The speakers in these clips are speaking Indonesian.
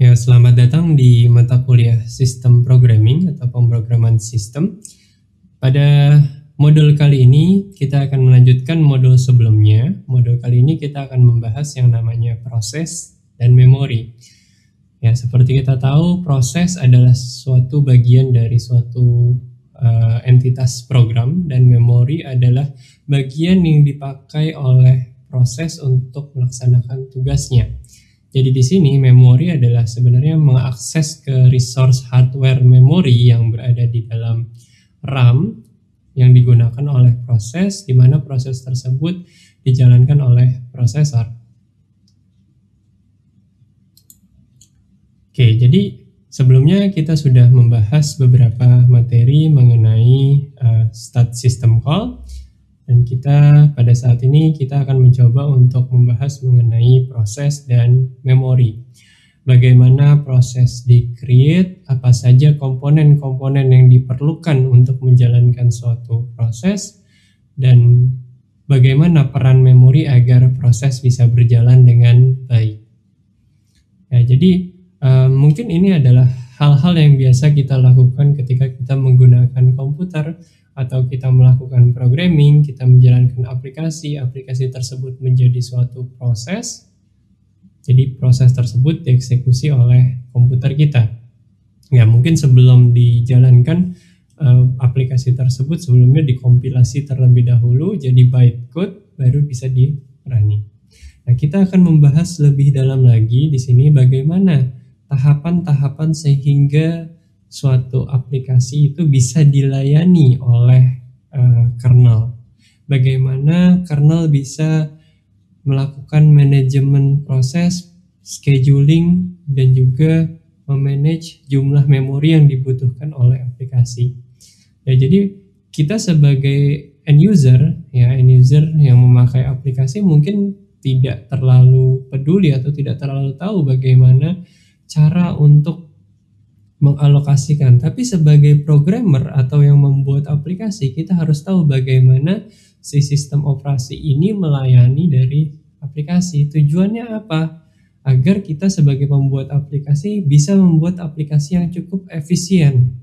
Ya, selamat datang di mata kuliah Sistem Programming atau Pemrograman Sistem. Pada modul kali ini kita akan melanjutkan modul sebelumnya. Modul kali ini kita akan membahas yang namanya proses dan memori. Ya, seperti kita tahu, proses adalah suatu bagian dari suatu entitas program, dan memori adalah bagian yang dipakai oleh proses untuk melaksanakan tugasnya. Jadi di sini memori adalah sebenarnya mengakses ke resource hardware memori yang berada di dalam RAM yang digunakan oleh proses, di mana proses tersebut dijalankan oleh prosesor. Oke, jadi sebelumnya kita sudah membahas beberapa materi mengenai stat system call. Dan kita pada saat ini kita akan mencoba untuk membahas mengenai proses dan memori. Bagaimana proses di-create, apa saja komponen-komponen yang diperlukan untuk menjalankan suatu proses, dan bagaimana peran memori agar proses bisa berjalan dengan baik. Ya, jadi mungkin ini adalah hal-hal yang biasa kita lakukan ketika kita menggunakan komputer, atau kita melakukan programming, kita menjalankan aplikasi tersebut menjadi suatu proses. Jadi proses tersebut dieksekusi oleh komputer kita. Ya, mungkin sebelum dijalankan aplikasi tersebut sebelumnya dikompilasi terlebih dahulu jadi bytecode, baru bisa dirunning. Nah, kita akan membahas lebih dalam lagi di sini bagaimana tahapan-tahapan sehingga suatu aplikasi itu bisa dilayani oleh kernel. Bagaimana kernel bisa melakukan manajemen proses, scheduling, dan juga memanage jumlah memori yang dibutuhkan oleh aplikasi. Ya, jadi kita sebagai end user yang memakai aplikasi mungkin tidak terlalu peduli atau tidak terlalu tahu bagaimana cara untuk mengalokasikan, tapi sebagai programmer atau yang membuat aplikasi, kita harus tahu bagaimana si sistem operasi ini melayani dari aplikasi. Tujuannya apa? Agar kita sebagai pembuat aplikasi bisa membuat aplikasi yang cukup efisien,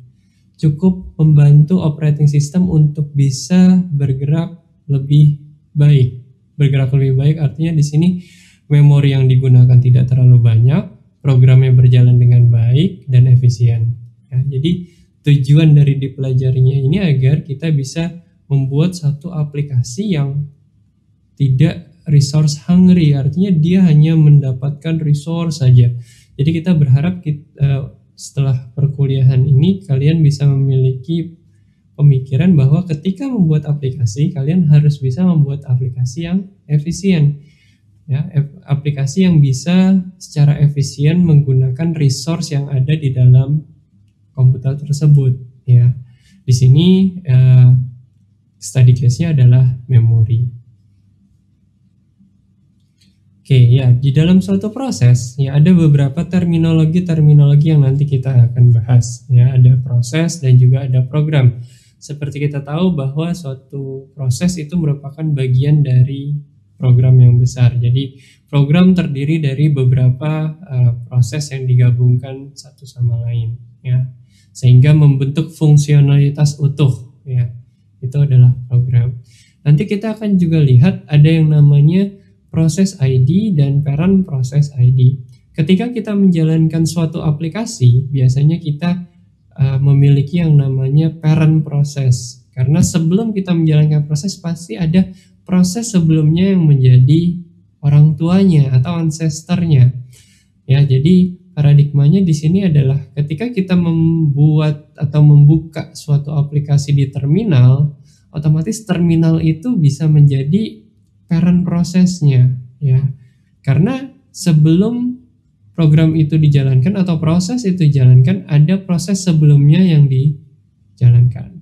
cukup membantu operating system untuk bisa bergerak lebih baik. Bergerak lebih baik artinya di sini memori yang digunakan tidak terlalu banyak, programnya berjalan dengan baik dan efisien. Ya, jadi tujuan dari dipelajarinya ini agar kita bisa membuat satu aplikasi yang tidak resource hungry, artinya dia hanya mendapatkan resource saja. Jadi kita berharap setelah perkuliahan ini kalian bisa memiliki pemikiran bahwa ketika membuat aplikasi, kalian harus bisa membuat aplikasi yang efisien. Ya, aplikasi yang bisa secara efisien menggunakan resource yang ada di dalam komputer tersebut. Ya, di sini study case-nya adalah memori. Oke, ya, di dalam suatu proses ya ada beberapa terminologi yang nanti kita akan bahas. Ya, ada proses dan juga ada program. Seperti kita tahu bahwa suatu proses itu merupakan bagian dari program yang besar. Jadi program terdiri dari beberapa proses yang digabungkan satu sama lain, ya, sehingga membentuk fungsionalitas utuh. Ya, itu adalah program. Nanti kita akan juga lihat ada yang namanya proses ID dan parent proses ID. Ketika kita menjalankan suatu aplikasi, biasanya kita memiliki yang namanya parent proses, karena sebelum kita menjalankan proses pasti ada proses sebelumnya yang menjadi orang tuanya atau ancestornya. Ya, jadi paradigmanya di sini adalah ketika kita membuat atau membuka suatu aplikasi di terminal, otomatis terminal itu bisa menjadi parent prosesnya, ya. Karena sebelum program itu dijalankan atau proses itu dijalankan, ada proses sebelumnya yang dijalankan.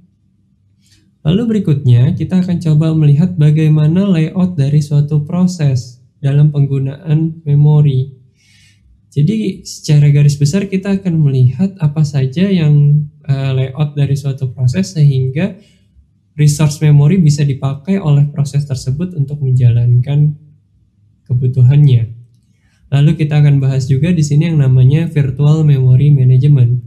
Lalu berikutnya kita akan coba melihat bagaimana layout dari suatu proses dalam penggunaan memori. Jadi secara garis besar kita akan melihat apa saja yang layout dari suatu proses sehingga resource memori bisa dipakai oleh proses tersebut untuk menjalankan kebutuhannya. Lalu kita akan bahas juga di sini yang namanya virtual memory management.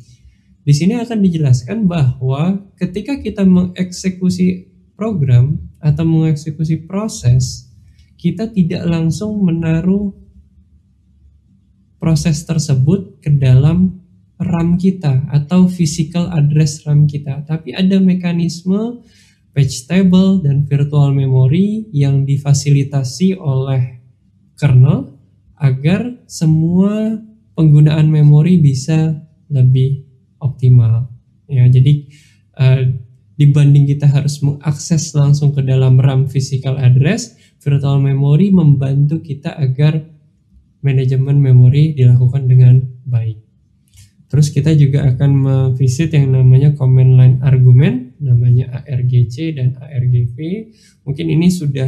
Di sini akan dijelaskan bahwa ketika kita mengeksekusi program atau mengeksekusi proses, kita tidak langsung menaruh proses tersebut ke dalam RAM kita atau physical address RAM kita, tapi ada mekanisme page table dan virtual memory yang difasilitasi oleh kernel agar semua penggunaan memori bisa lebih optimal. Ya, jadi dibanding kita harus mengakses langsung ke dalam RAM physical address, virtual memory membantu kita agar manajemen memori dilakukan dengan baik. Terus kita juga akan memvisit yang namanya command line argument, namanya ARGC dan ARGV. Mungkin ini sudah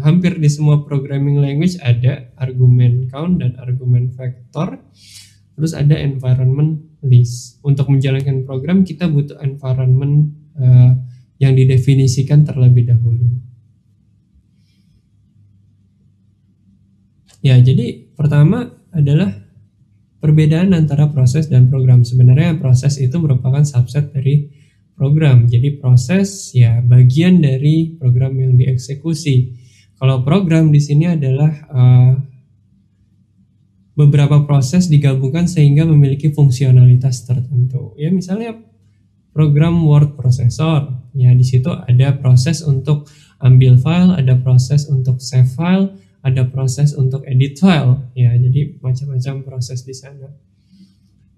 hampir di semua programming language ada argument count dan argument vector. Terus ada environment list. Untuk menjalankan program kita butuh environment yang didefinisikan terlebih dahulu. Ya, jadi pertama adalah perbedaan antara proses dan program. Sebenarnya proses itu merupakan subset dari program. Jadi proses ya bagian dari program yang dieksekusi. Kalau program di sini adalah beberapa proses digabungkan sehingga memiliki fungsionalitas tertentu. Ya misalnya program word processor. Ya di situ ada proses untuk ambil file, ada proses untuk save file, ada proses untuk edit file, ya jadi macam-macam proses di sana.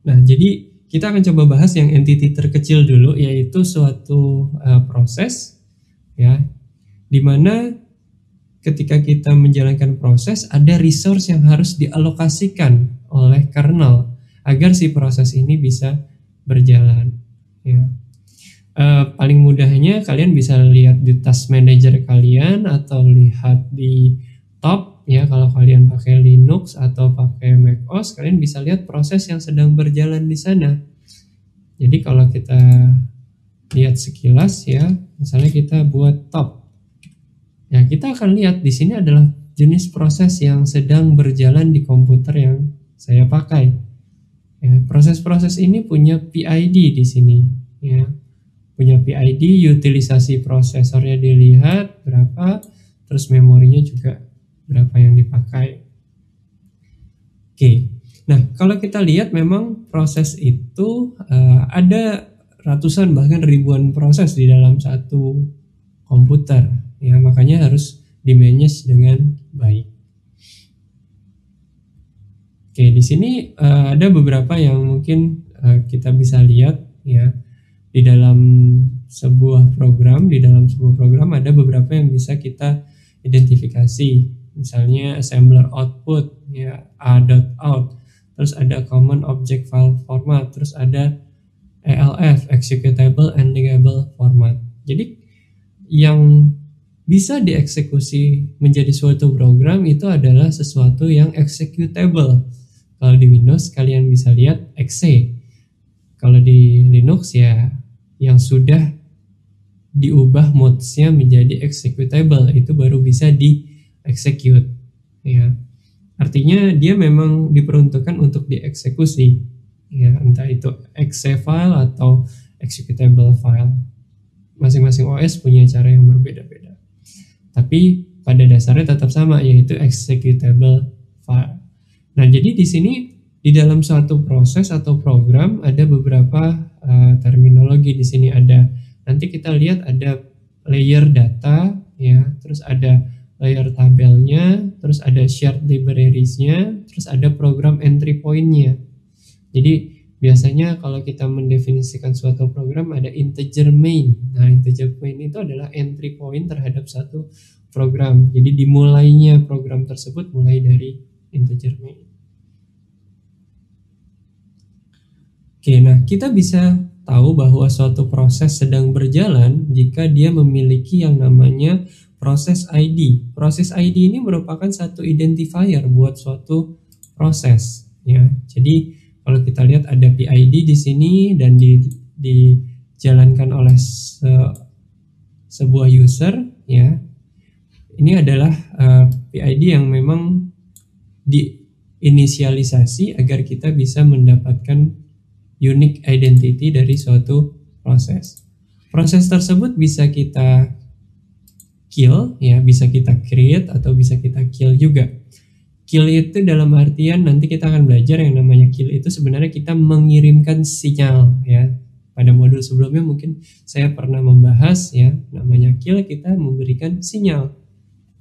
Nah, jadi kita akan coba bahas yang entity terkecil dulu, yaitu suatu proses, ya, dimana ketika kita menjalankan proses ada resource yang harus dialokasikan oleh kernel agar si proses ini bisa berjalan. Ya. Paling mudahnya kalian bisa lihat di task manager kalian atau lihat di top ya, kalau kalian pakai Linux atau pakai macOS kalian bisa lihat proses yang sedang berjalan di sana. Jadi kalau kita lihat sekilas ya, misalnya kita buat top. Ya, kita akan lihat di sini adalah jenis proses yang sedang berjalan di komputer yang saya pakai. Ya, proses-proses ini punya PID di sini ya. Punya PID, utilisasi prosesornya dilihat berapa, terus memorinya juga berapa yang dipakai. Oke, nah kalau kita lihat memang proses itu ada ratusan bahkan ribuan proses di dalam satu komputer, ya makanya harus di-manage dengan baik. Oke, di sini ada beberapa yang mungkin kita bisa lihat ya di dalam sebuah program. Di dalam sebuah program ada beberapa yang bisa kita identifikasi. Misalnya assembler output ya a.out, terus ada common object file format, terus ada ELF executable and linkable format. Jadi yang bisa dieksekusi menjadi suatu program itu adalah sesuatu yang executable. Kalau di Windows kalian bisa lihat exe. Kalau di Linux ya yang sudah diubah modesnya menjadi executable itu baru bisa di execute ya, artinya dia memang diperuntukkan untuk dieksekusi ya, entah itu exe file atau executable file. Masing-masing OS punya cara yang berbeda-beda, tapi pada dasarnya tetap sama, yaitu executable file. Nah, jadi di sini di dalam suatu proses atau program ada beberapa terminologi. Di sini ada, nanti kita lihat ada layer data ya, terus ada layer tabelnya, terus ada shared libraries-nya, terus ada program entry point-nya. Jadi biasanya kalau kita mendefinisikan suatu program ada integer main. Nah, integer main itu adalah entry point terhadap satu program. Jadi dimulainya program tersebut mulai dari integer main. Oke, nah kita bisa tahu bahwa suatu proses sedang berjalan jika dia memiliki yang namanya proses ID. Proses ID ini merupakan satu identifier buat suatu proses ya. Jadi kalau kita lihat ada PID di sini dan dijalankan oleh sebuah user ya. Ini adalah PID yang memang inisialisasi agar kita bisa mendapatkan unique identity dari suatu proses. Proses tersebut bisa kita kill, ya, bisa kita create atau bisa kita kill juga. Kill itu dalam artian nanti kita akan belajar yang namanya kill itu sebenarnya kita mengirimkan sinyal, ya. Pada modul sebelumnya mungkin saya pernah membahas, ya, namanya kill, kita memberikan sinyal,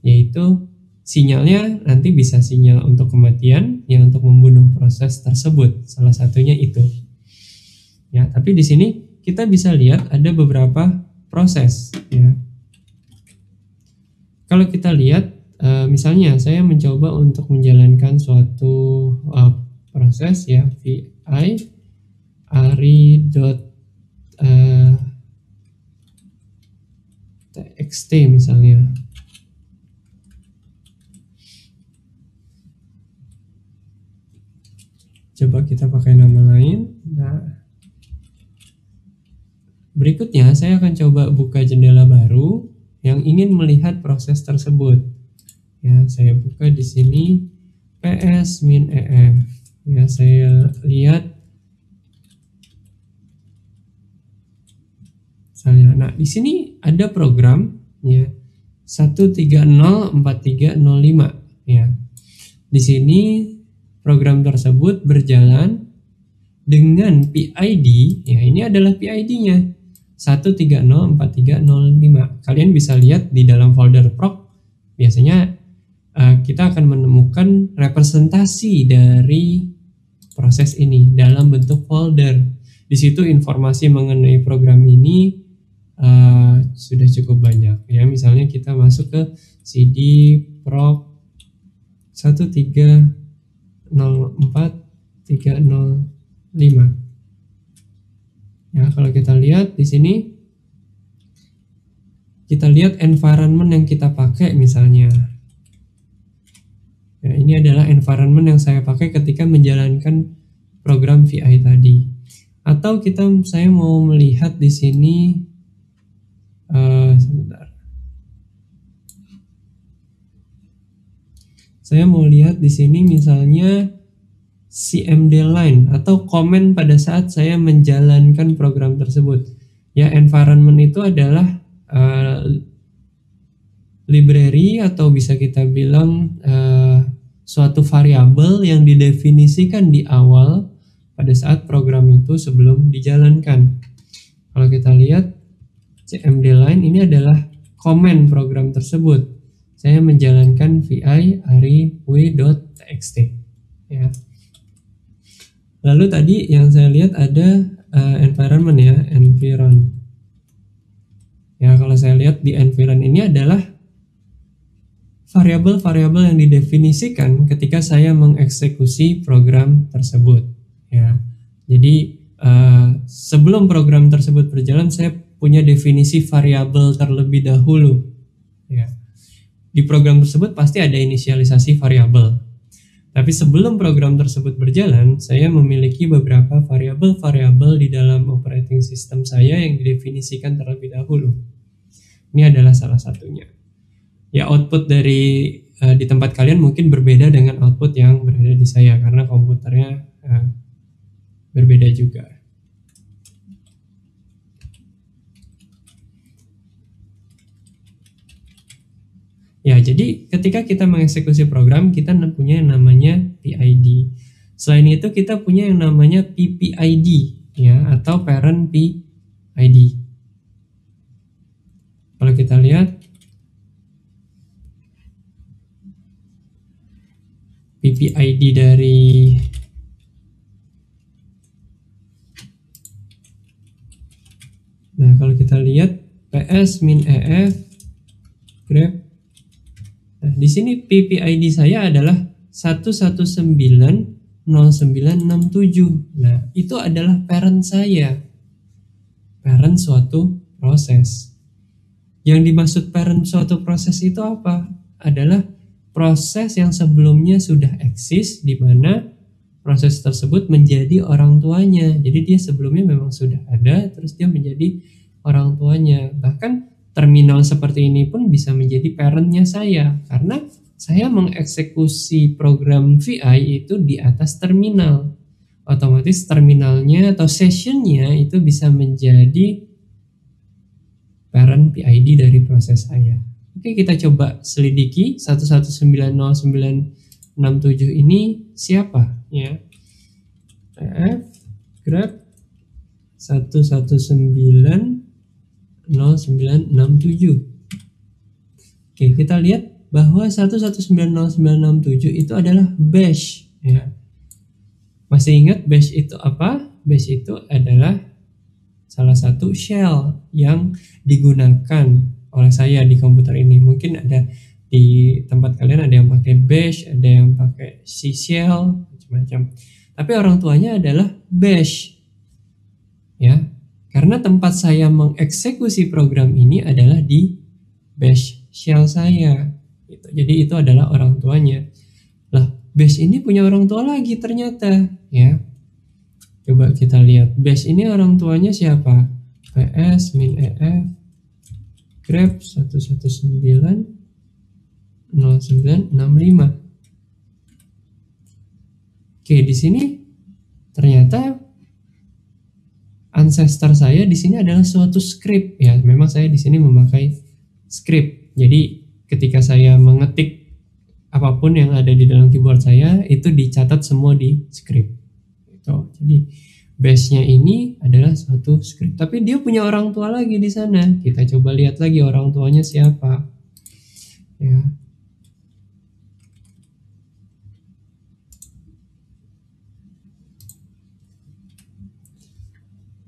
yaitu sinyalnya nanti bisa sinyal untuk kematian, ya, untuk membunuh proses tersebut. Salah satunya itu. Ya, tapi di sini kita bisa lihat ada beberapa proses, ya. Kalau kita lihat, misalnya saya mencoba untuk menjalankan suatu proses, ya, vi ari.txt misalnya. Coba kita pakai nama lain. Nah, berikutnya saya akan coba buka jendela baru yang ingin melihat proses tersebut. Ya, saya buka di sini ps-ef. Ya, saya lihat. Misalnya, nah di sini ada program, ya, 1304305, ya. Di sini program tersebut berjalan dengan PID, ya, ini adalah PID-nya 1304305. Kalian bisa lihat di dalam folder proc, biasanya kita akan menemukan representasi dari proses ini dalam bentuk folder. Di situ informasi mengenai program ini sudah cukup banyak, ya. Misalnya kita masuk ke cd proc 1304305. Ya, kalau kita lihat di sini, kita lihat environment yang kita pakai misalnya. Ya, ini adalah environment yang saya pakai ketika menjalankan program VI tadi. Atau saya mau melihat di sini, sebentar. Saya mau lihat di sini misalnya cmd line atau komen pada saat saya menjalankan program tersebut. Ya, environment itu adalah library atau bisa kita bilang suatu variabel yang didefinisikan di awal pada saat program itu sebelum dijalankan. Kalau kita lihat cmd line ini adalah komen program tersebut. Saya menjalankan vi ari.w.txt, ya. Lalu tadi yang saya lihat ada environment, ya, environ. Ya, kalau saya lihat di environ ini adalah variabel-variabel yang didefinisikan ketika saya mengeksekusi program tersebut, ya. Jadi sebelum program tersebut berjalan, saya punya definisi variabel terlebih dahulu, ya. Di program tersebut pasti ada inisialisasi variabel. Tapi sebelum program tersebut berjalan, saya memiliki beberapa variabel-variabel di dalam operating system saya yang didefinisikan terlebih dahulu. Ini adalah salah satunya. Ya, output dari di tempat kalian mungkin berbeda dengan output yang berada di saya karena komputernya berbeda juga. Ya, jadi ketika kita mengeksekusi program, kita punya yang namanya PID. Selain itu kita punya yang namanya PPID, ya, atau parent PID. Kalau kita lihat PPID dari kalau kita lihat ps-ef grep. Nah, di sini PPID saya adalah 1190967. Nah, itu adalah parent saya. Parent suatu proses. Yang dimaksud parent suatu proses itu apa? Adalah proses yang sebelumnya sudah eksis di mana proses tersebut menjadi orang tuanya. Jadi dia sebelumnya memang sudah ada, terus dia menjadi orang tuanya. Bahkan terminal seperti ini pun bisa menjadi parentnya saya karena saya mengeksekusi program VI itu di atas terminal. Otomatis terminalnya atau sessionnya itu bisa menjadi parent PID dari proses saya. Oke, kita coba selidiki 1190967 ini siapa ya. PF grep 1190967. Oke, kita lihat bahwa 1190967 itu adalah bash ya. Masih ingat bash itu apa? Bash itu adalah salah satu shell yang digunakan oleh saya di komputer ini. Mungkin ada di tempat kalian ada yang pakai bash, ada yang pakai C shell, macam-macam. Tapi orang tuanya adalah bash. Ya. Karena tempat saya mengeksekusi program ini adalah di bash shell saya. Jadi itu adalah orang tuanya. Lah, bash ini punya orang tua lagi ternyata, ya. Coba kita lihat, bash ini orang tuanya siapa? PS min EF grep 1190965. Oke, di sini ternyata ancestor saya di sini adalah suatu script ya. Memang saya di sini memakai script. Jadi ketika saya mengetik apapun yang ada di dalam keyboard saya itu dicatat semua di script. Gitu. Jadi base-nya ini adalah suatu script. Tapi dia punya orang tua lagi di sana. Kita coba lihat lagi orang tuanya siapa. Ya.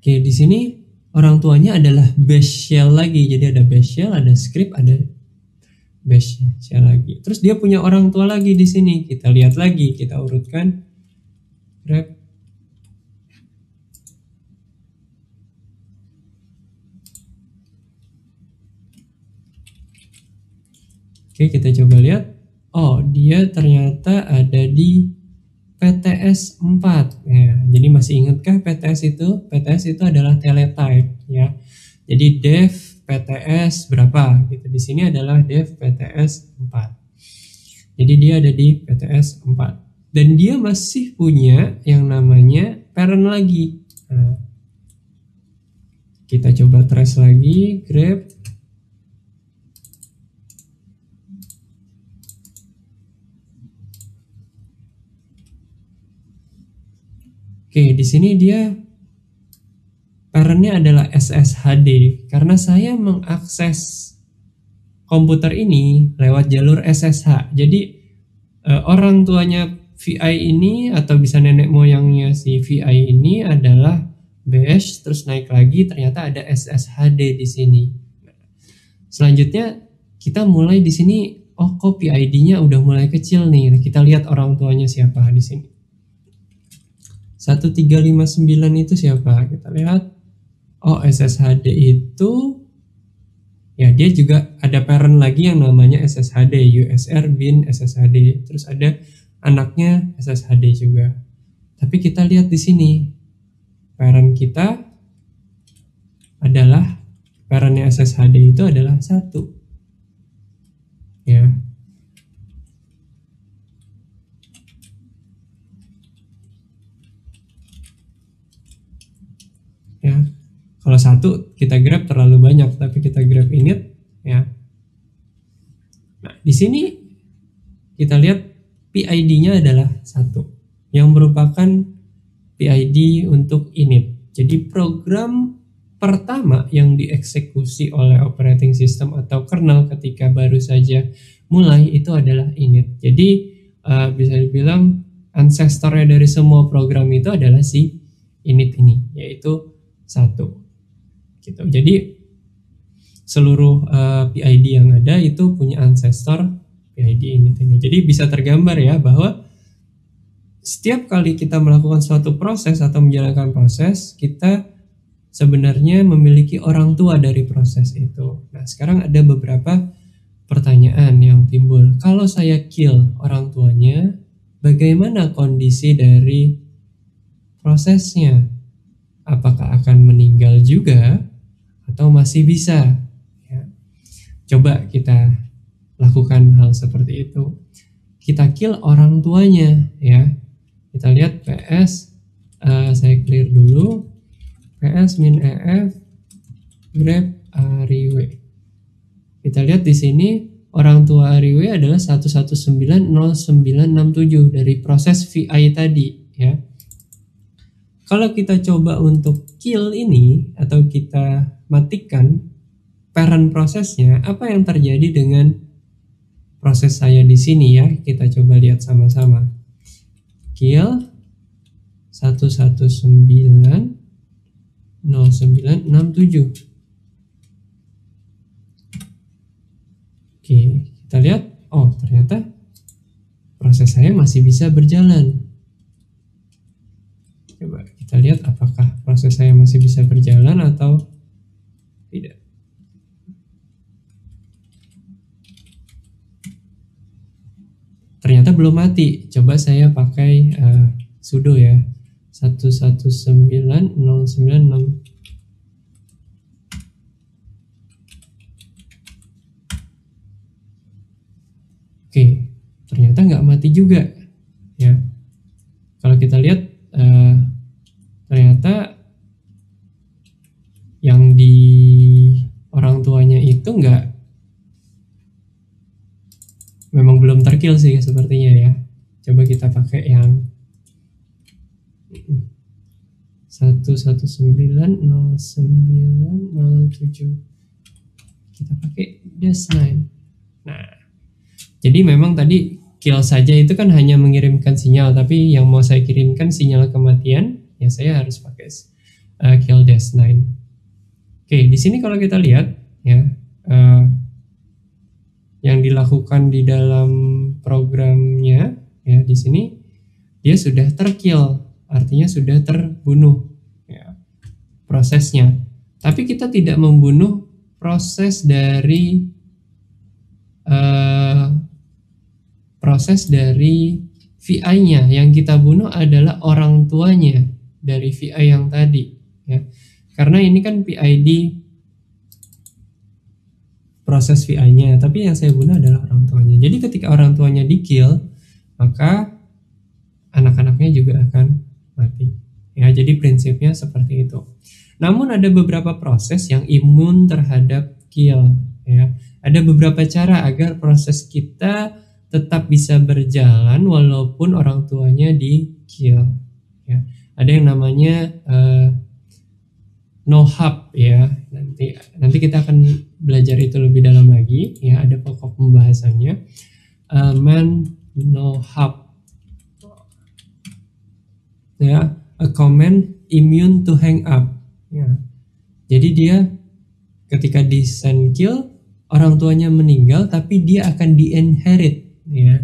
Oke, di sini orang tuanya adalah bash shell lagi. Jadi ada bash shell, ada script, ada bash shell lagi. Terus dia punya orang tua lagi di sini. Kita lihat lagi, kita urutkan. Grep. Oke, kita coba lihat. Oh, dia ternyata ada di PTS 4 ya. Jadi masih ingatkah PTS itu? PTS itu adalah teletype ya. Jadi dev PTS berapa gitu. Di sini adalah dev PTS 4. Jadi dia ada di PTS 4. Dan dia masih punya yang namanya parent lagi. Nah, kita coba trace lagi grep. Oke, di sini dia parentnya adalah SSHD karena saya mengakses komputer ini lewat jalur SSH. Jadi orang tuanya VI ini atau bisa nenek moyangnya si VI ini adalah bash, terus naik lagi ternyata ada SSHD di sini. Selanjutnya kita mulai di sini. Oh, kok PID-nya udah mulai kecil nih. Kita lihat orang tuanya siapa di sini. 1359 itu siapa? Kita lihat. Oh, SSHD itu ya dia juga ada parent lagi yang namanya SSHD, USR bin SSHD. Terus ada anaknya SSHD juga. Tapi kita lihat di sini. Parent kita adalah parentnya SSHD itu adalah 1. Ya. Ya, kalau 1 kita grab terlalu banyak, tapi kita grab init ya. Nah, di sini kita lihat PID-nya adalah 1 yang merupakan PID untuk init. Jadi program pertama yang dieksekusi oleh operating system atau kernel ketika baru saja mulai itu adalah init. Jadi bisa dibilang ancestornya dari semua program itu adalah si init ini, yaitu 1 gitu. Jadi seluruh PID yang ada itu punya ancestor PID init ini. Jadi bisa tergambar ya bahwa setiap kali kita melakukan suatu proses atau menjalankan proses, kita sebenarnya memiliki orang tua dari proses itu. Nah, sekarang ada beberapa pertanyaan yang timbul. Kalau saya kill orang tuanya, bagaimana kondisi dari prosesnya? Apakah akan meninggal juga atau masih bisa? Ya. Coba kita lakukan hal seperti itu. Kita kill orang tuanya ya. Kita lihat PS, saya clear dulu. PS min EF grab Ariwe. Kita lihat di sini orang tua Ariwe adalah 1190967 dari proses VI tadi ya. Kalau kita coba untuk kill ini atau kita matikan parent prosesnya, apa yang terjadi dengan proses saya di sini ya? Kita coba lihat sama-sama. Kill 1190967. Oke, kita lihat. Oh, ternyata proses saya masih bisa berjalan. Coba kita lihat apakah proses saya masih bisa berjalan atau tidak. Ternyata belum mati. Coba saya pakai sudo ya. 1190996. Oke, ternyata nggak mati juga ya. Kalau kita lihat ternyata yang di orang tuanya itu memang belum terkill sih sepertinya ya. Coba kita pakai yang 1190907. Kita pakai -9. Nah, jadi memang tadi kill saja itu kan hanya mengirimkan sinyal, tapi yang mau saya kirimkan sinyal kematian, ya saya harus pakai kill -9. Oke, di sini kalau kita lihat ya, yang dilakukan di dalam programnya ya, di sini dia sudah terkill, artinya sudah terbunuh ya, prosesnya. Tapi kita tidak membunuh proses dari VI-nya. Yang kita bunuh adalah orang tuanya dari VI yang tadi ya. Karena ini kan PID proses VI-nya, tapi yang saya bunuh adalah orang tuanya. Jadi ketika orang tuanya di-kill, maka anak-anaknya juga akan mati. Ya, jadi prinsipnya seperti itu. Namun ada beberapa proses yang imun terhadap kill ya. Ada beberapa cara agar proses kita tetap bisa berjalan walaupun orang tuanya di-kill ya. Ada yang namanya no-hub ya. Nanti kita akan belajar itu lebih dalam lagi ya, ada pokok pembahasannya. Man no-hub ya, a command immune to hang up ya. Jadi dia ketika di send kill, orang tuanya meninggal tapi dia akan di-inherit ya.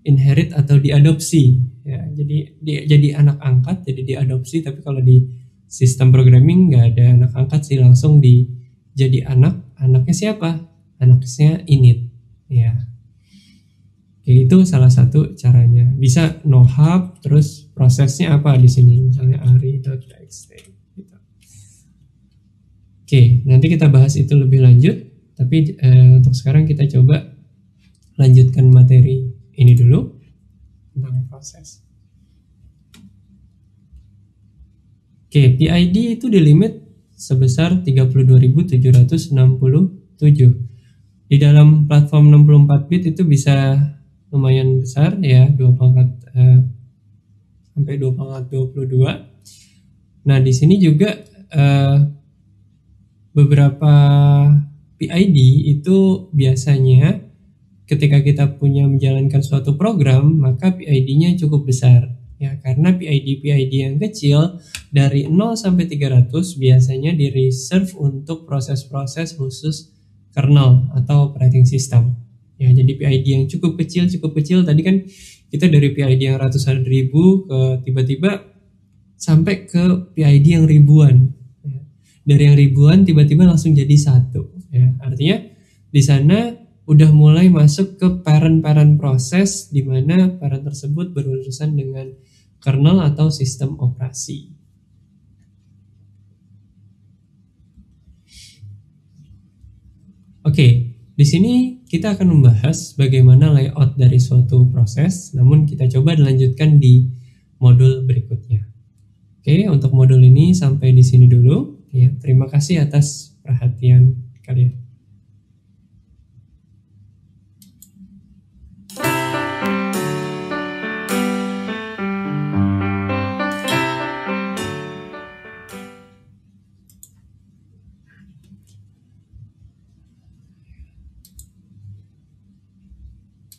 Inherit atau diadopsi ya. Jadi dia jadi anak angkat, jadi diadopsi, tapi kalau di sistem programming nggak ada anak angkat sih, langsung jadi anaknya siapa? Anaknya init ya. Oke, itu salah satu caranya. Bisa no-hub, terus prosesnya apa di sini? Misalnya ari.txt gitu. Oke, nanti kita bahas itu lebih lanjut. Tapi untuk sekarang kita coba lanjutkan materi ini dulu tentang proses. Oke, PID itu di limit sebesar 32.767. Di dalam platform 64 bit itu bisa lumayan besar ya, 2 sampai 2,22. Nah, di sini juga beberapa PID itu biasanya ketika kita punya menjalankan suatu program, maka PID-nya cukup besar ya, karena PID yang kecil dari 0 sampai 300 biasanya di reserve untuk proses-proses khusus kernel atau operating system. Ya, jadi PID yang cukup kecil tadi kan kita dari PID yang ratusan ribu ke tiba-tiba sampai ke PID yang ribuan. Ya. Dari yang ribuan tiba-tiba langsung jadi satu. Ya, artinya di sana udah mulai masuk ke parent proses di mana parent tersebut berurusan dengan kernel atau sistem operasi. Oke, di sini kita akan membahas bagaimana layout dari suatu proses, namun kita coba dilanjutkan di modul berikutnya. Oke, untuk modul ini sampai di sini dulu. Ya, terima kasih atas perhatian kalian.